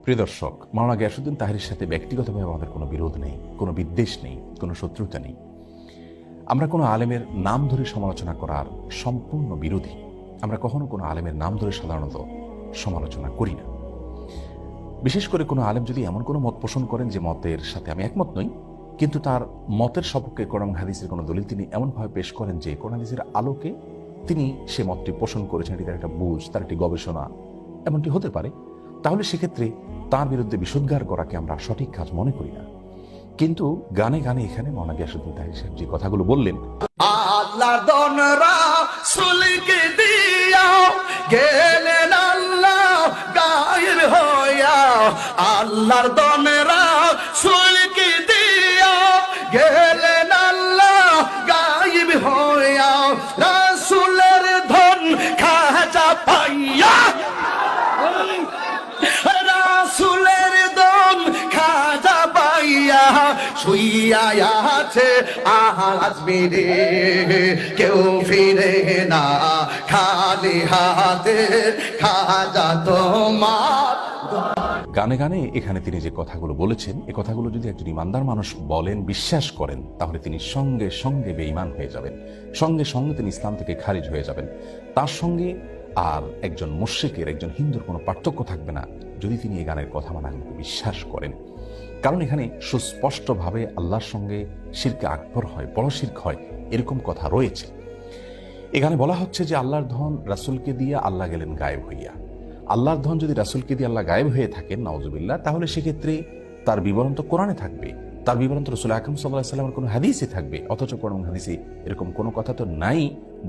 প্রিয় দর্শক, মাওলানা গিয়াসউদ্দিন তাহেরীর সাথে ব্যক্তিগতভাবে আমাদের কোনো বিরোধ নেই, কোনো বিদ্বেষ নেই, কোনো শত্রুতা নেই। আমরা কোনো আলেমের নাম ধরে সমালোচনা করার সম্পূর্ণ বিরোধী। আমরা কখনো কোনো আলেমের নাম ধরে সাধারণত সমালোচনা করি না। বিশেষ করে কোনো আলেম যদি এমন কোনো মত পোষণ করেন যে মতের সাথে আমি একমত নই, কিন্তু তার মতের সপক্ষে কোরআন হাদিসের কোনো দলিল তিনি এমনভাবে পেশ করেন যে কোরআন হাদিসের আলোকে তিনি সে মতটি পোষণ করেছেন, এটি তার একটা বুঝ, তার একটি গবেষণা, এমনটি হতে পারে, তাহলে সেক্ষেত্রে তার বিরুদ্ধে বিষোদ্গার করাকে আমরা সঠিক কাজ মনে করি না। কিন্তু গানে গানে এখানে মাওলানা গিয়াসউদ্দিন তাহেরী সাহেব যে কথাগুলো বললেন, আল্লাহর দনরা সুলকে দিয়া গেলেন আল্লাহ গায়ের হইয়া, আল্লাহর দনরা সুলকে দিয়া গেলেন আল্লাহ গায়েব হইয়া, রাসূলের ধন খাজা পাইয়া, রাসূলের ধন খাজা পাইয়া শুইয়া আছে আজমিরে, কেউ ফিরে না খালি হাতে, খাজা তোমার। গানে গানে এখানে তিনি যে কথাগুলো বলেছেন, এ কথাগুলো যদি একজন ইমানদার মানুষ বলেন, বিশ্বাস করেন, তাহলে তিনি সঙ্গে সঙ্গে বেঈমান হয়ে যাবেন, সঙ্গে সঙ্গে তিনি ইসলাম থেকে খারিজ হয়ে যাবেন। তার সঙ্গে আর একজন মুশরিকের, একজন হিন্দুর কোনো পার্থক্য থাকবে না যদি তিনি এই গানের কথা মানাগুলোকে বিশ্বাস করেন। কারণ এখানে সুস্পষ্টভাবে আল্লাহর সঙ্গে শিরকে আকবর হয়, বড় শিরক হয়, এরকম কথা রয়েছে। এখানে বলা হচ্ছে যে আল্লাহর ধন রাসূলকে দিয়ে আল্লাহ গেলেন গায়েব হইয়া। আল্লাহর ধন যদি রাসূলকে দিয়ে আল্লাহ গায়েব হয়ে থাকেন, নাউজুবিল্লাহ, তাহলে সেক্ষেত্রে তার বিবরণ তো কোরআনে থাকবে, তার বিবরণ তো রাসূল আকরাম সাল্লাল্লাহু আলাইহি ওয়াসাল্লামের কোনো হাদিসে থাকবে। অথচ কোরআন হাদিসে এরকম কোনো কথা তো নাই,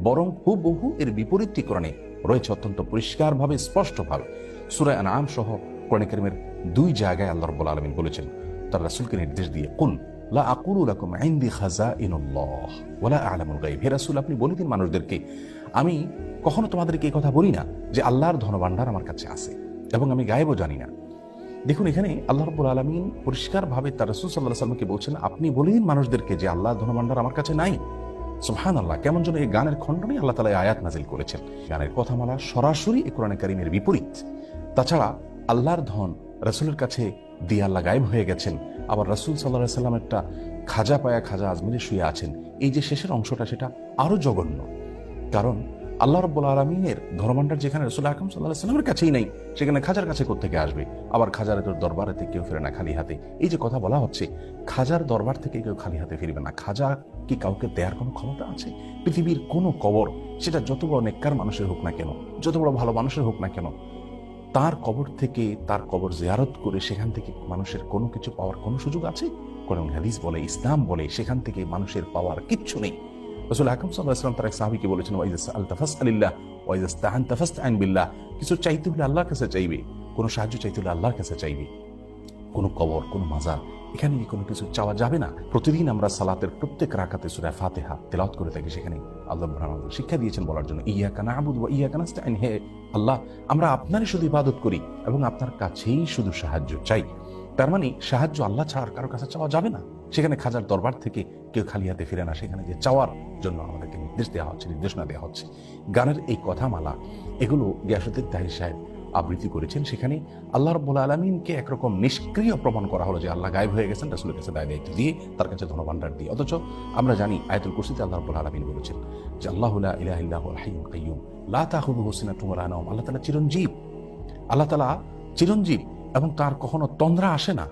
বরং হুবহু এর বিপরীতটি কোরআনে রয়েছে অত্যন্ত পরিষ্কারভাবে, স্পষ্টভাবে। সূরা আনআম সহ কোরআন কারীমের 2 জায়গায় আল্লাহ রাব্বুল আলামিন বলেছেন তার রাসূলকে নির্দেশ দিয়ে, কুল লা আকুলু লাকুম ইনদি খাযাইনুল্লাহ ওয়ালা আ'লামুল গায়ব। হে রাসূল, আপনি বলে দিন মানুষদেরকে, আমি কখনো তোমাদেরকে এই কথা বলি না যে আল্লাহর ধনভাণ্ডার আমার কাছে আছে এবং আমি গায়েবও জানি না। দেখুন, এখানে আল্লাহ রাব্বুল আলামিন পরিষ্কারভাবে তার রাসূল সাল্লাল্লাহু আলাইহি ওয়াসাল্লামকে বলছেন, আপনি বলে দিন মানুষদেরকে যে আল্লাহর ধনভাণ্ডার আমার কাছে নাই। সুবহানাল্লাহ, কেমন যেন এই গানের খণ্ডনে আল্লাহ তাআলা আয়াত নাযিল করেছেন। গানের কথামালা সরাসরি কোরআন কারীমের বিপরীত। তাছাড়া আল্লাহর ধন রাসূলের কাছে দিয়ে আল্লাহ গায়েব হয়ে গেছেন, আবার রাসূল সাল্লাল্লাহু আলাইহি ওয়াসাল্লাম একটা খাজা পায়া খাজা আজমিরে শুয়ে আছেন। এই যে শেষের অংশটা, সেটা আরো জঘন্য। কারণ আল্লাহ রাব্বুল আলামিনের ধনভাণ্ডার যেখানে রাসূল আকরাম সাল্লাল্লাহু আলাইহি ওয়াসাল্লামের কাছেই নাই, সেখানে খাজার কাছে কোত্থেকে আসবে? আবার খাজার তোর দরবারেতে কেউ ফিরে না খালি হাতে। এই যে কথা বলা হচ্ছে, খাজার দরবার থেকে কেউ খালি হাতে ফিরবে না। খাজা কি কাউকে দেওয়ার কোনো ক্ষমতা আছে? পৃথিবীর কোনো কবর, সেটা যত বড় নেককার মানুষের হোক না কেন, যত বড় ভালো মানুষের হোক না কেন, তার কবর থেকে, তার কবর জিয়ারত করে সেখান থেকে মানুষের কোনো কিছু পাওয়ার কোনো সুযোগ আছে? কোরআন হাদিস বলে, ইসলাম বলে, সেখান থেকে মানুষের পাওয়ার কিচ্ছু নেই। রাসূল আকরাম সাল্লাল্লাহু আলাইহি ওয়াসাল্লাম তার এক সাহাবীকে বলেছেন, ওয়া ইযা সাআলতা ফাসআলিল্লাহ ওয়া ইযা ইসতাআনতা ফাসতাইন বিল্লাহ। কিছু চাইতে হলে আল্লাহর কাছে চাইবে, কোনো সাহায্য চাইতে হলে আল্লাহর কাছে চাইবে। কোনো কবর, কোনো মাজার, এখানে কি কোনো কিছু চাওয়া যাবে না? প্রতিদিন আমরা সালাতের প্রত্যেক রাকাতে সূরা ফাতিহা তেলাওয়াত করে থাকি, সেখানে আল্লাহ সুবহানাহু শিক্ষা দিয়েছেন বলার জন্য, ইয়াকা না'বুদু ওয়া ইয়াকা নাস্তাইন। হে আল্লাহ, আমরা আপনারই শুধু ইবাদত করি এবং আপনার কাছেই শুধু সাহায্য চাই। তার মানে সাহায্য আল্লাহ ছাড়া কারো কাছে চাওয়া যাবে না। সেখানে খাজার দরবার থেকে কেউ খালি হাতে ফিরে না, সেখানে যে চাওয়ার জন্য আমাদেরকে নির্দেশ দেওয়া হচ্ছে, নির্দেশনা দেওয়া হচ্ছে। গানের এই কথামালা, এগুলো গিয়াসউদ্দিন তাহেরী সাহেব আবৃত্তি করেছেন। সেখানে আল্লাহ রাব্বুল আলামিনকে একরকম নিষ্ক্রিয় প্রমাণ করা হলো যে আল্লাহ গায়েব হয়ে গেছেন রাসূলের কাছে দায়িত্ব দিয়ে, তার কাছে ধনভাণ্ডার দিয়ে। অথচ আমরা জানি আয়াতুল কুরসিতে আল্লাহ রাব্বুল আলামিন বলেছেন যে আল্লাহু লা ইলাহা ইল্লা হুয়াল হাইয়ুল কাইয়্যুম লা তাখুযুহু সিনাতুন ওয়া লা নাওম। আল্লাহ তাআলা চিরঞ্জীব, আল্লাহ তাআলা চিরঞ্জীব এবং তার কখনো তন্দ্রা আসে না।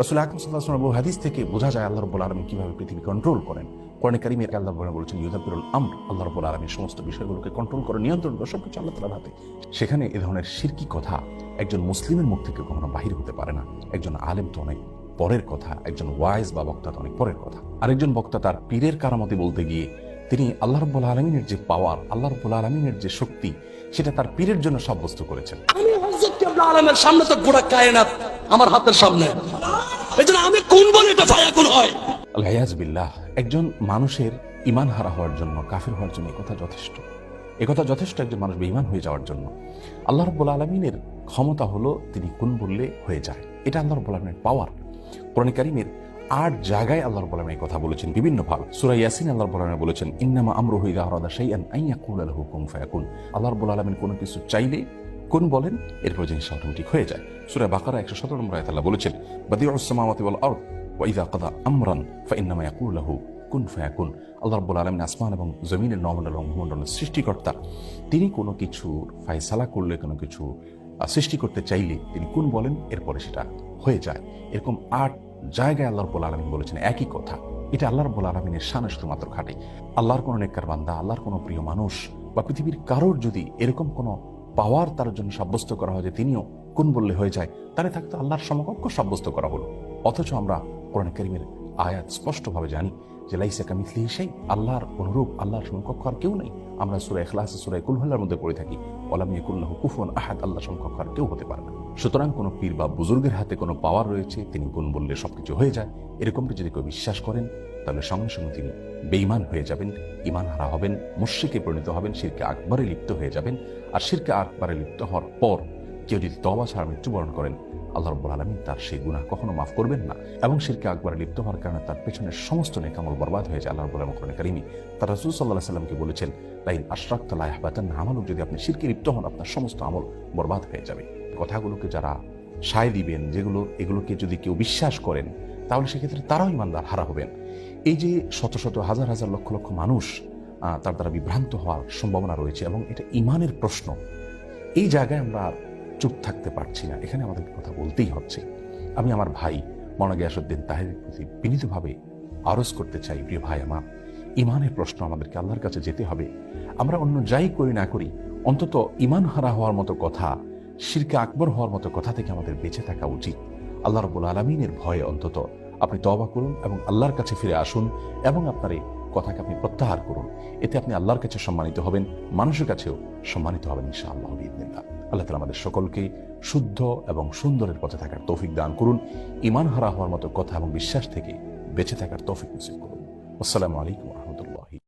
রাসূল আকরাম সাল্লাল্লাহু আলাইহি ওয়াসাল্লাম হাদিস থেকে বোঝা যায় আল্লাহ রাব্বুল আলামিন কিভাবে পৃথিবী কন্ট্রোল করেন। কোরআনে কারীমে আল্লাহ বলেছেন, ইউদাব্বিরুল আমর, আল্লাহ রাব্বুল আলামিন সমস্ত বিষয়গুলোকে কন্ট্রোল করে, নিয়ন্ত্রণ করে, সবকিছু আল্লাহ তাআলার হাতে। সেখানে এ ধরনের শিরকি কথা একজন মুসলিমের মুখ থেকে কখনো বাহির হতে পারে না। একজন আলেম তো অনেক পরের কথা, একজন ওয়াইজ বা বক্তা তো অনেক পরের কথা। আরেকজন বক্তা তার পীরের কারামতি বলতে গিয়ে তিনি আল্লাহ রাব্বুল আলামিনের যে পাওয়ার, আল্লাহ রাব্বুল আলামিনের যে শক্তি, সেটা তার পীরের জন্য সাব্যস্ত করেছেন। আমি হযরত কিবলা আলমের সামনে তো গোটা কায়নাত আমার হাতের সামনে, এজন্য আমি কোন বলে এটা ফায়াকুন হয়। আল-ইয়াজ বিল্লাহ। একজন মানুষের ঈমান হারা হওয়ার জন্য, কাফির হওয়ার জন্য একথা যথেষ্ট। একথা যথেষ্ট একজন মানুষ বেঈমান হয়ে যাওয়ার জন্য। আল্লাহ রাব্বুল আলামিনের ক্ষমতা হলো তিনি কোন বললে হয়ে যায়, এটা আল্লাহ রাব্বুল আলামিনের পাওয়ার। কোরআন কারীমের 8 জায়গায় আল্লাহ রাব্বুল আলামিন এই কথা বলেছেন বিভিন্ন ভাবে। সূরা ইয়াসিন আল্লাহ রাব্বুল আলামিন বলেছেন, ইন্নামা আমরুহু ইযা আরাদা শাইআন আন ইয়াকুলা লাহু কুন ফায়াকুন। আল্লাহ রাব্বুল আলামিন কোনো কিছু চাইলে কোন বলেন, এরপর জিনিসটা অটোমেটিক হয়ে যায়। সূরা বাকারা 117 নম্বর আয়াতে আল্লাহ বলেছেন, বাদিউস সামাওয়াতি ওয়াল আরদ ওয়া ইযা কাদা আমরান ফাইন্নামা ইয়াকুলু লাহু কুন ফায়াকুন। আল্লাহ রাব্বুল আলামিন আসমান এবং জমিনের নমণ্ডল এবং ভূমণ্ডলের সৃষ্টিকর্তা। তিনি কোনো কিছু ফায়সালা করলে, কোনো কিছু সৃষ্টি করতে চাইলে তিনি কোন বলেন, এরপরে সেটা হয়ে যায়। এরকম 8 জায়গায় আল্লাহ রাব্বুল আলামিন বলেছেন একই কথা। এটা আল্লাহ রাব্বুল আলামিনের শানে শুধুমাত্র খাটে। আল্লাহর কোনো নেককার বান্দা, আল্লাহর কোনো প্রিয় মানুষ বা পৃথিবীর কারোর যদি এরকম কোনো পাওয়ার তার জন্য সাব্যস্ত করা হয় যে তিনিও কোন বললে হয়ে যায়, তাহলে থাকতো আল্লাহর সমকক্ষ সাব্যস্ত করা হলো। অথচ আমরা কোরআন কারীমের আয়াত স্পষ্টভাবে জানি যে লাইসা কামিথলিহি শাই, আল্লাহর অনুরূপ, আল্লাহর সমকক্ষ আর কেউ নেই। আমরা সূরা ইখলাস, সূরা কুল হুয়াল্লাহর মধ্যে পড়ে থাকি, ওয়ালাম ইয়াকুল লাহু কুফুয়ান আহাদ, আল্লাহর সমকক্ষ আর কেউ হতে পারে না। সুতরাং কোনো পীর বা বুজুর্গের হাতে কোনো পাওয়ার রয়েছে, তিনি কোন বললে সবকিছু হয়ে যায়, এরকমটা যদি কেউ বিশ্বাস করেন, তাহলে সঙ্গে সঙ্গে তিনি বেঈমান হয়ে যাবেন, ঈমান হারা হবেন, মুশরিকে পরিণত হবেন, শিরকে আকবরে লিপ্ত হয়ে যাবেন। আর শিরকে আকবরে লিপ্ত হওয়ার পর কেউ যদি তওবা ছাড়া মৃত্যুবরণ করেন, আল্লাহ রাব্বুল আলামিন তার সেই গুনাহ কখনো মাফ করবেন না। এবং শিরকে আকবরে লিপ্ত হওয়ার কারণে তার পেছনের সমস্ত নেক আমল বরবাদ হয়ে যায়। আল্লাহ রাব্বুল আলামিন কোরআনে কারীমে তার রাসূল সাল্লাল্লাহু আলাইহি ওয়াসাল্লামকে বলেছেন, লাইন আশরাকতা লা ইয়াহবাতান্না আমালুক, যদি আপনি শিরকে লিপ্ত হন আপনার সমস্ত আমল বরবাদ হয়ে যাবে। কথাগুলোকে যারা সায় দিবেন, এগুলোকে যদি কেউ বিশ্বাস করেন, তাহলে সেক্ষেত্রে তারাও ঈমানদার হারা হবেন। এই যে শত শত হাজার হাজার লক্ষ লক্ষ মানুষ তার দ্বারা বিভ্রান্ত হওয়ার সম্ভাবনা রয়েছে এবং এটা ঈমানের প্রশ্ন। এই জায়গায় আমরা আর চুপ থাকতে পারছি না, এখানে আমাদেরকে কথা বলতেই হচ্ছে। আমি আমার ভাই মাওলানা গিয়াসউদ্দিন তাহেরের প্রতি বিনীতভাবে আরজ করতে চাই, প্রিয় ভাই আমার, ঈমানের প্রশ্ন আমাদেরকে আল্লাহর কাছে যেতে হবে। আমরা অন্য যাই করি না করি, অন্তত ঈমান হারা হওয়ার মতো কথা, শিরকে আকবর হওয়ার মতো কথা থেকে আমাদের বেঁচে থাকা উচিত। আল্লাহ রাব্বুল আলামিনের ভয়ে অন্তত আপনি তওবা করুন এবং আল্লাহর কাছে ফিরে আসুন এবং আপনার এই কথাকে আপনি প্রত্যাহার করুন। এতে আপনি আল্লাহর কাছে সম্মানিত হবেন, মানুষের কাছেও সম্মানিত হবেন ইনশাআল্লাহ বিইذنিল্লাহ। আল্লাহ তাআলা আমাদের সকলকে শুদ্ধ এবং সুন্দরের পথে থাকার তৌফিক দান করুন, ঈমান হারা হওয়ার মতো কথা এবং বিশ্বাস থেকে বেঁচে থাকার তৌফিক নসিব করুন। আসসালামু আলাইকুম ওয়া রাহমাতুল্লাহি